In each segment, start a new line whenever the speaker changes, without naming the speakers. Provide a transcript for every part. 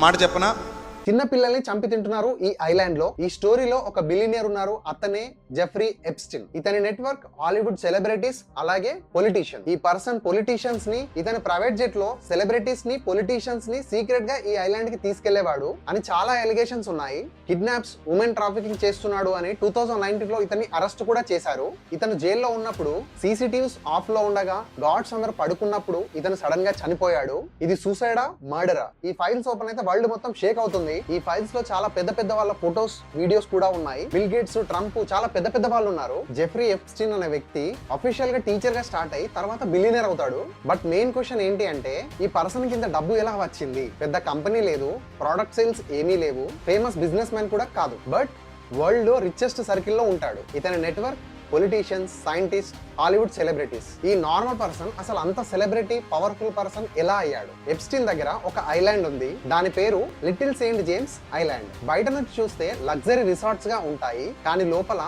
మాట చెప్పనా?
చిన్న పిల్లల్ని చంపి తింటున్నారు ఈ ఐలాండ్ లో. ఈ స్టోరీలో ఒక బిలియనియర్ ఉన్నారు, అతనే జెఫ్రీ ఎప్స్టీన్. ఇతని నెట్వర్క్ హాలీవుడ్ సెలబ్రిటీస్ అలాగే పొలిటీషియన్. ఈ పర్సన్ పొలిటీషియన్స్ ని, ఇతని ప్రైవేట్ జెట్ లో సెలబ్రిటీస్ ని, పొలిటీషియన్స్ ని సీక్రెట్ గా ఈ ఐలాండ్ కి తీసుకెళ్లేవాడు అని చాలా ఎలిగేషన్స్ ఉన్నాయి. కిడ్నాప్స్, ఉమెన్ ట్రాఫికింగ్ చేస్తున్నాడు అని 2019 లో ఇతన్ని అరెస్ట్ కూడా చేశారు. ఇతను జైల్లో ఉన్నప్పుడు సీసీటీవీస్ ఆఫ్ లో ఉండగా గార్డ్స్ అందరూ పడుకున్నప్పుడు ఇతను సడన్ గా చనిపోయాడు. ఇది సూసైడా, మర్డరా? ఈ ఫైల్స్ ఓపెన్ అయితే వరల్డ్ మొత్తం షేక్ అవుతుంది. ఈ ఫైల్స్ లో చాలా పెద్ద పెద్ద వాళ్ళ ఫోటోస్, వీడియోస్ కూడా ఉన్నాయి. బిల్ గేట్స్, ట్రంప్, చాలా పెద్ద పెద్ద వాళ్ళు ఉన్నారు. జెఫ్రీ ఎప్స్టీన్ అనే వ్యక్తి అఫీషియల్ గా టీచర్ గా స్టార్ట్ అయ్యి తర్వాత బిలియనర్ అవుతాడు. బట్ మెయిన్ క్వశ్చన్ ఏంటి అంటే, ఈ పర్సన్ కింద డబ్బు ఎలా వచ్చింది? పెద్ద కంపెనీ లేదు, ప్రోడక్ట్ సేల్స్ ఏమీ లేవు, ఫేమస్ బిజినెస్ మ్యాన్ కూడా కాదు. బట్ వరల్డ్ లో రిచెస్ట్ సర్కిల్ లో ఉంటాడు. ఇతని network politicians, scientist, Hollywood celebrities. ఈ నార్మల్ పర్సన్ అసలు అంత సెలబ్రిటీ, పవర్ఫుల్ పర్సన్ ఎలా అయ్యాడు? ఎప్స్టీన్ దగ్గర ఒక ఐలాండ్ ఉంది, దాని పేరు లిటిల్ సెయింట్ జేమ్స్ ఐలాండ్. బయట నుంచి చూస్తే లగ్జరీ రిసార్ట్స్ గా ఉంటాయి, కానీ లోపల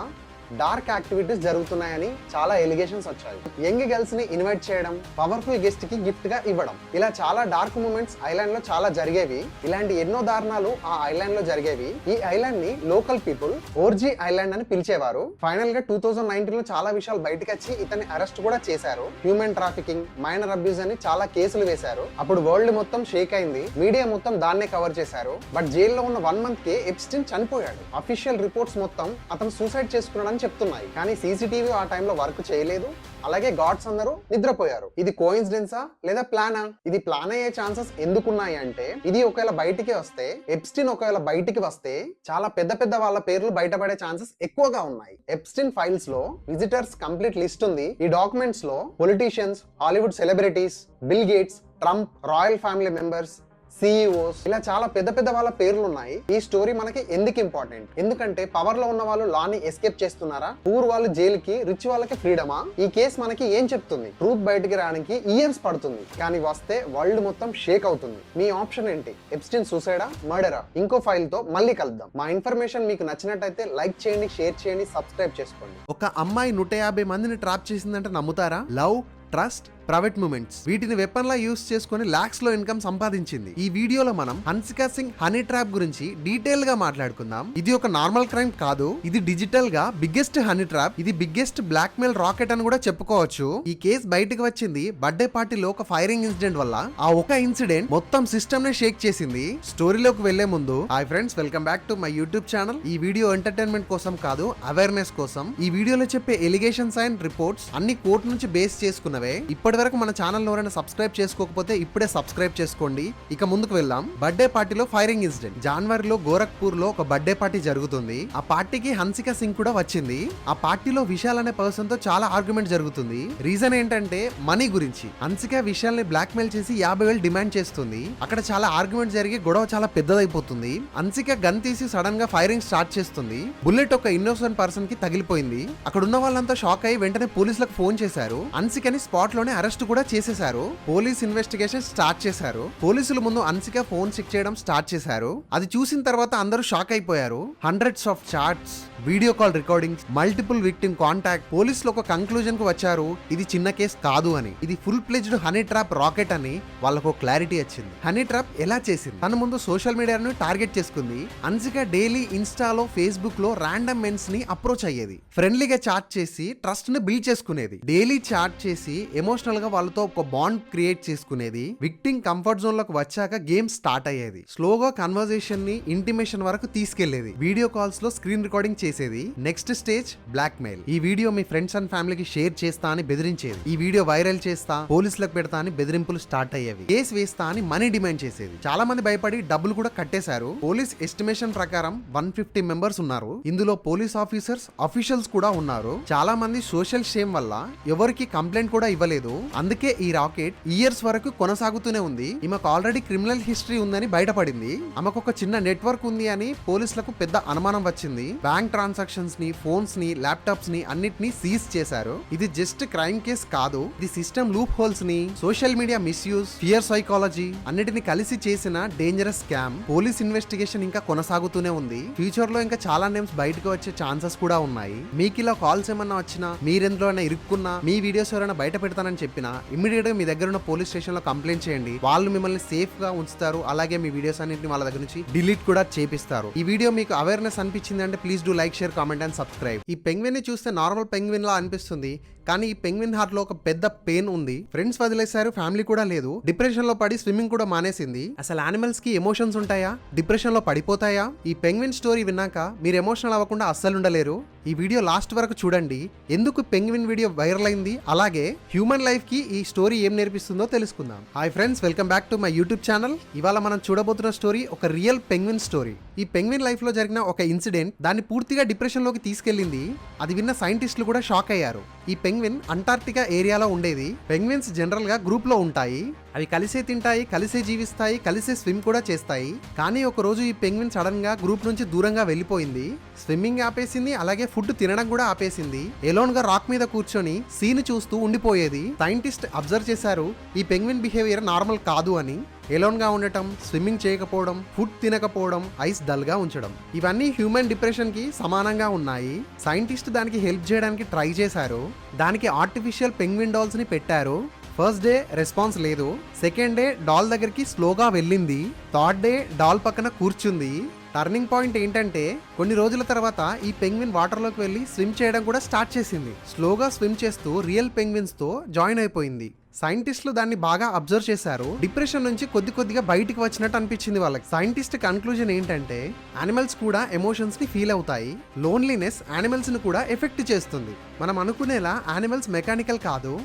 డార్క్ యాక్టివిటీస్ జరుగుతున్నాయని చాలా ఎలిగేషన్స్ వచ్చాయి. యంగ్ గర్ల్స్ ని ఇన్వైట్ చేయడం, పవర్ఫుల్ గెస్ట్ కి గిఫ్ట్ గా ఇవ్వడం, ఇలా చాలా డార్క్ మూమెంట్స్ ఐలాండ్ లో చాలా జరిగేవి. ఇలాంటి ఎన్నో దారుణాలు ఆ ఐలాండ్ లో జరిగేవి. ఈ ఐలాండ్ ని లోకల్ పీపుల్ ఓర్జీ ఐలాండ్ అని పిలిచేవారు. ఫైనల్ గా 2019 లో చాలా విషయాలు బయటకు వచ్చి ఇతన్ని అరెస్ట్ కూడా చేశారు. హ్యూమన్ ట్రాఫికింగ్, మైనర్ అబ్యూస్ అని చాలా కేసులు వేశారు. అప్పుడు వరల్డ్ మొత్తం షేక్ అయింది, మీడియా మొత్తం దాన్నే కవర్ చేశారు. బట్ జైల్లో ఉన్న 1 month కే ఎప్స్టీన్ చనిపోయాడు. అఫీషియల్ రిపోర్ట్స్ మొత్తం అతను సూసైడ్ చేసుకున్నాడు చెప్తున్నాయి. కానీ సీసీటీవీ ఆ టైంలో వర్క్ చేయలేదు, అలాగే గార్డ్స్ అందరూ నిద్రపోయారు. ఇది కోఇన్సిడెన్సా లేదా ప్లానా? ఇది ప్లాన్ అయ్యే ఛాన్సెస్ ఎందుకున్నాయి అంటే, ఇది ఒకవేళ బయటికి వస్తే, ఎప్స్టీన్ ఒకవేళ బయటికి వస్తే చాలా పెద్ద పెద్ద వాళ్ళ పేర్లు బయటపడే ఛాన్సెస్ ఎక్కువగా ఉన్నాయి. ఎప్స్టీన్ ఫైల్స్ లో విజిటర్స్ కంప్లీట్ లిస్ట్ ఉంది. ఈ డాక్యుమెంట్స్ లో politicians, Hollywood celebrities, bill gates, Trump, royal family members, CEOs, ఇలా చాలా పెద్ద పెద్ద వాళ్ళ పేర్లు ఉన్నాయి. ఈ స్టోరీ మనకి ఎందుకు ఇంపార్టెంట్? ఎందుకంటే పవర్ లో ఉన్న వాళ్ళు లాని ఎస్కేప్ చేస్తున్నారా? పూర్ వాళ్ళు జైలుకి, రిచ్ వాళ్ళకి ఫ్రీడమా? ఈ కేసు మనకి ఏం చెప్తుంది? ట్రూత్ బయటికి రావడానికి ఇయర్స్ పడుతుంది, కానీ వస్తే వరల్డ్ మొత్తం షేక్ అవుతుంది. మీ ఆప్షన్ ఏంటి? ఎప్స్టీన్ సూసైడా, మర్డరా? ఇంకో ఫైల్ తో మళ్ళీ కలుద్దాం. మా ఇన్ఫర్మేషన్ మీకు నచ్చినట్టయితే లైక్ చేయండి, షేర్ చేయండి, సబ్స్క్రైబ్ చేసుకోండి.
ఒక అమ్మాయి 150 మందిని ట్రాప్ చేసిందంటే నమ్ముతారా? లవ్, ట్రస్ట్, ప్రైవేట్ మూమెంట్స్, వీటిని వెపన్ లా యూస్ చేసుకుని లాక్స్ లో ఇన్కమ్ సంపాదించింది. ఈ వీడియోలో మనం హన్సికా సింగ్ హనీ ట్రాప్ గురించి డీటెయిల్ గా మాట్లాడుకుందాం. ఇది ఒక నార్మల్ క్రైమ్ కాదు, ఇది డిజిటల్ గా బిగ్గెస్ట్ హనీ ట్రాప్. ఇది బిగ్గెస్ట్ బ్లాక్ మెయిల్ రాకెట్ అని కూడా చెప్పుకోవచ్చు. ఈ కేసు బయటకు వచ్చింది బర్త్డే పార్టీలో ఒక ఫైరింగ్ ఇన్సిడెంట్ వల్ల. ఆ ఒక ఇన్సిడెంట్ మొత్తం సిస్టమ్ ని షేక్ చేసింది. స్టోరీలోకి వెళ్లే ముందు, hi friends, welcome back to my YouTube channel. ఈ వీడియో ఎంటర్టైన్మెంట్ కోసం కాదు, అవేర్నెస్ కోసం. ఈ వీడియోలో చెప్పే ఎలిగేషన్స్ అండ్ రిపోర్ట్స్ అన్ని కోర్టు నుంచి బేస్ చేసుకున్నవే. ఇప్పటి వరకు మన ఛానల్ ఎవరైనా సబ్స్క్రైబ్ చేసుకోకపోతే ఇప్పుడే సబ్స్క్రైబ్ చేసుకోండి. ఇక ముందుకు వెళ్దాం. బర్త్డే పార్టీలో ఫైరింగ్ ఇన్సిడెంట్. జనవరిలో గోరఖ్పూర్ లో ఒక బర్త్డే పార్టీ జరుగుతుంది. ఆ పార్టీకి హన్సికా సింగ్ కూడా వచ్చింది. ఆ పార్టీలో విశాల్ అనే పర్సన్ తో చాలా ఆర్గ్యుమెంట్ జరుగుతుంది. రీజన్ ఏంటంటే మనీ గురించి. హన్సికా విశాల్ ని బ్లాక్ మెయిల్ చేసి 50,000 డిమాండ్ చేస్తుంది. అక్కడ చాలా ఆర్గ్యుమెంట్ జరిగి గొడవ చాలా పెద్దదైపోతుంది. హన్సికా గన్ తీసి సడన్ గా ఫైరింగ్ స్టార్ట్ చేస్తుంది. బుల్లెట్ ఒక ఇన్నోసెంట్ పర్సన్ కి తగిలిపోయింది. అక్కడ ఉన్న వాళ్ళంతా షాక్ అయ్యి వెంటనే పోలీసులకు ఫోన్ చేశారు. హన్సికాని స్పాట్ లోనే అరెస్ట్ కూడా చేసేశారు. పోలీస్ ఇన్వెస్టిగేషన్ స్టార్ట్ చేశారు. పోలీసులు ముందు హన్సికా ఫోన్ చెక్ చేయడం స్టార్ట్ చేశారు. అది చూసిన తర్వాత అందరూ షాక్ అయిపోయారు. Hundreds of chats, video call recordings, multiple victim contact. పోలీసులు ఒక కంక్లూజన్ కు వచ్చారు, ఇది చిన్న కేసు కాదు అని. ఇది full pledged honey trap rocket అని వాళ్ళకు క్లారిటీ వచ్చింది. హనీ ట్రాప్ ఎలా చేసింది? తన ముందు సోషల్ మీడియాను టార్గెట్ చేసుకుంది. హన్సికా డైలీ ఇన్స్టాలో, ఫేస్బుక్ లో ర్యాండమ్ మెన్స్ ని అప్రోచ్ అయ్యేది. ఫ్రెండ్లీగా చాట్ చేసి ట్రస్ట్ ని బిల్డ్ చేసుకునేది. డైలీ చాట్ చేసి ఎమోషనల్ గా వాళ్ళతో ఒక బాండ్ క్రియేట్ చేసుకునేది. విక్టిమ్ కంఫర్ట్ జోన్ లోకి వచ్చాక గేమ్ స్టార్ట్ అయ్యేది. స్లోగా కన్వర్జేషన్ ని ఇంటిమేషన్ వరకు తీసుకెళ్లేది. వీడియో కాల్స్ లో స్క్రీన్ రికార్డింగ్ చేసేది. Next stage blackmail. ఈ వీడియో మీ ఫ్రెండ్స్ అండ్ ఫ్యామిలీకి షేర్ చేస్తా అని బెదిరించేది. ఈ వీడియో వైరల్ చేస్తా, పోలీసులకు పెడతా అని బెదిరింపులు స్టార్ట్ అయ్యేవి. కేసు వేస్తా అని మనీ డిమాండ్ చేసేది. చాలా మంది భయపడి డబ్బులు కూడా కట్టేశారు. పోలీస్ ఎస్టిమేషన్ ప్రకారం 150 మెంబర్స్ ఉన్నారు. ఇందులో పోలీస్ ఆఫీసర్స్, అఫీషియల్స్ కూడా ఉన్నారు. చాలా మంది సోషల్ షేమ్ వల్ల ఎవరికి కంప్లైంట్ కూడా ఇవ్వలేదు. అందుకే ఈ రాకెట్ ఇయర్స్ వరకు కొనసాగుతూనే ఉంది. ఈమెకు ఆల్రెడీ క్రిమినల్ హిస్టరీ ఉందని బయటపడింది. ఆమెకు ఒక చిన్న నెట్వర్క్ ఉంది అని పోలీసులకు పెద్ద అనుమానం వచ్చింది. బ్యాంక్ ట్రాన్సాక్షన్స్ ని, ఫోన్స్ ని, ల్యాప్టాప్స్ ని అన్నిటిని సీజ్ చేశారు. ఇది జస్ట్ క్రైమ్ కేస్ కాదు, ఇది సిస్టమ్ లూప్ హోల్స్ ని, social media misuse, fear psychology అన్నిటిని కలిసి చేసిన డేంజరస్ స్కామ్. పోలీస్ ఇన్వెస్టిగేషన్ ఇంకా కొనసాగుతూనే ఉంది. ఫ్యూచర్ లో ఇంకా చాలా నేమ్స్ బయటకు వచ్చే ఛాన్సెస్ కూడా ఉన్నాయి. మీకు ఇలా కాల్స్ ఏమన్నా వచ్చినా, మీరెందులో ఇరుక్కున్నా, మీ వీడియోస్ ఎవరైనా బయట పెడతానని చెప్పి చెప్పినా ఇమీడియట్ గా మీ దగ్గర ఉన్న పోలీస్ స్టేషన్ లో కంప్లైంట్ చేయండి. వాళ్ళు మిమ్మల్ని సేఫ్ గా ఉంచుతారు. అలాగే మీ వీడియోస్ అన్నింటిని వాళ్ళ దగ్గర నుంచి డిలీట్ కూడా చేపిస్తారు. ఈ వీడియో మీకు అవేర్నెస్ అనిపించింది అంటే please do like, share, comment and subscribe. ఈ పెంగ్విన్ ని చూస్తే నార్మల్ పెంగ్విన్ లా అనిపిస్తుంది, కానీ ఈ పెంగ్విన్ హార్ట్ లో ఒక పెద్ద పెయిన్ ఉంది. ఫ్రెండ్స్ వదిలేశారు, ఫ్యామిలీ కూడా లేదు, డిప్రెషన్ లో పడి స్విమ్మింగ్ కూడా మానేసింది. అసలు యానిమల్స్ కి ఎమోషన్స్ ఉంటాయా? డిప్రెషన్ లో పడిపోతాయా? ఈ పెంగ్విన్ స్టోరీ విన్నాక మీరు ఎమోషనల్ అవ్వకుండా అస్సలు ఉండలేరు. ఈ వీడియో లాస్ట్ వరకు చూడండి. ఎందుకు పెంగ్విన్ వీడియో వైరల్ అయింది, అలాగే హ్యూమన్ లైఫ్ కి ఈ స్టోరీ ఏం నేర్పిస్తుందో తెలుసుకుందాం. Hi friends, welcome back to my YouTube channel. ఇవాళ మనం చూడబోతున్న స్టోరీ ఒక రియల్ పెంగ్విన్ స్టోరీ. ఈ పెంగ్విన్ లైఫ్ లో జరిగిన ఒక ఇన్సిడెంట్ దాన్ని పూర్తిగా డిప్రెషన్ లోకి తీసుకెళ్లింది. అది విన్న సైంటిస్టులు కూడా షాక్ అయ్యారు. ఈ పెంగ్విన్ అంటార్క్టికా ఏరియాలో ఉండేది. పెంగ్విన్స్ జనరల్ గా గ్రూప్ లో ఉంటాయి. అవి కలిసే తింటాయి, కలిసే జీవిస్తాయి, కలిసే స్విమ్ కూడా చేస్తాయి. కానీ ఒక రోజు ఈ పెంగ్విన్ సడన్ గా గ్రూప్ నుంచి దూరంగా వెళ్ళిపోయింది. స్విమ్మింగ్ ఆపేసింది, అలాగే ఫుడ్ తినడం కూడా ఆపేసింది. ఎలోన్ గా రాక్ మీద కూర్చొని సీన్ చూస్తూ ఉండిపోయేది. సైంటిస్ట్ అబ్జర్వ్ చేశారు ఈ పెంగ్విన్ బిహేవియర్ నార్మల్ కాదు అని. ఎలోన్ గా ఉండటం, స్విమ్మింగ్ చేయకపోవడం, ఫుడ్ తినకపోవడం, ఐస్ డల్ గా ఉంచడం, ఇవన్నీ హ్యూమన్ డిప్రెషన్ కి సమానంగా ఉన్నాయి. సైంటిస్ట్ దానికి హెల్ప్ చేయడానికి ట్రై చేశారు. దానికి ఆర్టిఫిషియల్ పెంగ్విన్ డాల్స్ ని పెట్టారు. ఫస్ట్ డే రెస్పాన్స్ లేదు. సెకండ్ డే డాల్ దగ్గరికి స్లోగా వెళ్ళింది. థర్డ్ డే డాల్ పక్కన కూర్చుంది. టర్నింగ్ పాయింట్ ఏంటంటే కొన్ని రోజుల తర్వాత ఈ పెంగ్విన్ వాటర్లోకి వెళ్ళి స్విమ్ చేయడం కూడా స్టార్ట్ చేసింది. స్లోగా స్విమ్ చేస్తూ రియల్ పెంగ్విన్స్ తో జాయిన్ అయిపోయింది. సైంటిస్టులు దాన్ని బాగా అబ్జర్వ్ చేశారు. డిప్రెషన్ నుంచి కొద్దిగా బయటికి వచ్చినట్టు అనిపించింది వాళ్ళకి. సైంటిస్ట్ కన్క్లూజన్ ఏంటంటే యానిమల్స్ కూడా ఎమోషన్స్ ని ఫీల్ అవుతాయి. లోన్లీనెస్ యానిమల్స్ ని కూడా ఎఫెక్ట్ చేస్తుంది. మనం అనుకునేలా యానిమల్స్ మెకానికల్ కాదు,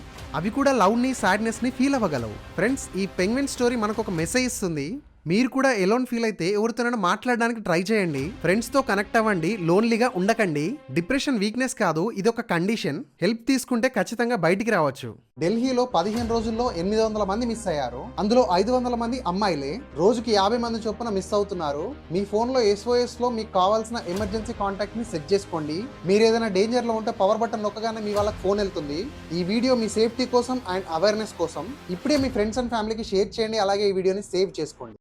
అవి కూడా లవ్ ని, సాడ్నెస్ ని ఫీల్ అవ్వగలవు. ఫ్రెండ్స్, ఈ పెంగ్విన్ స్టోరీ మనకు ఒక మెసేజ్ ఇస్తుంది. మీరు కూడా ఎలోన్ ఫీల్ అయితే ఎవరితోనైనా మాట్లాడడానికి ట్రై చేయండి. ఫ్రెండ్స్ తో కనెక్ట్ అవ్వండి, లోన్లీగా ఉండకండి. డిప్రెషన్ వీక్నెస్ కాదు, ఇది ఒక కండిషన్. హెల్ప్ తీసుకుంటే ఖచ్చితంగా బయటికి రావచ్చు. ఢిల్లీలో 15 రోజుల్లో 800 మంది మిస్ అయ్యారు. అందులో 500 మంది అమ్మాయిలే. రోజుకి 50 మంది చొప్పున మిస్ అవుతున్నారు. మీ ఫోన్ లో SOS లో మీకు కావాల్సిన ఎమర్జెన్సీ కాంటాక్ట్ ని సెట్ చేసుకోండి. మీరు ఏదైనా డేంజర్ లో ఉంటే పవర్ బటన్ నొక్కగానే మీ వాళ్ళకి ఫోన్ వెళ్తుంది. ఈ వీడియో మీ సేఫ్టీ కోసం అండ్ అవేర్నెస్ కోసం. ఇప్పుడే మీ ఫ్రెండ్స్ అండ్ ఫ్యామిలీకి షేర్ చేయండి, అలాగే ఈ వీడియోని సేవ్ చేసుకోండి.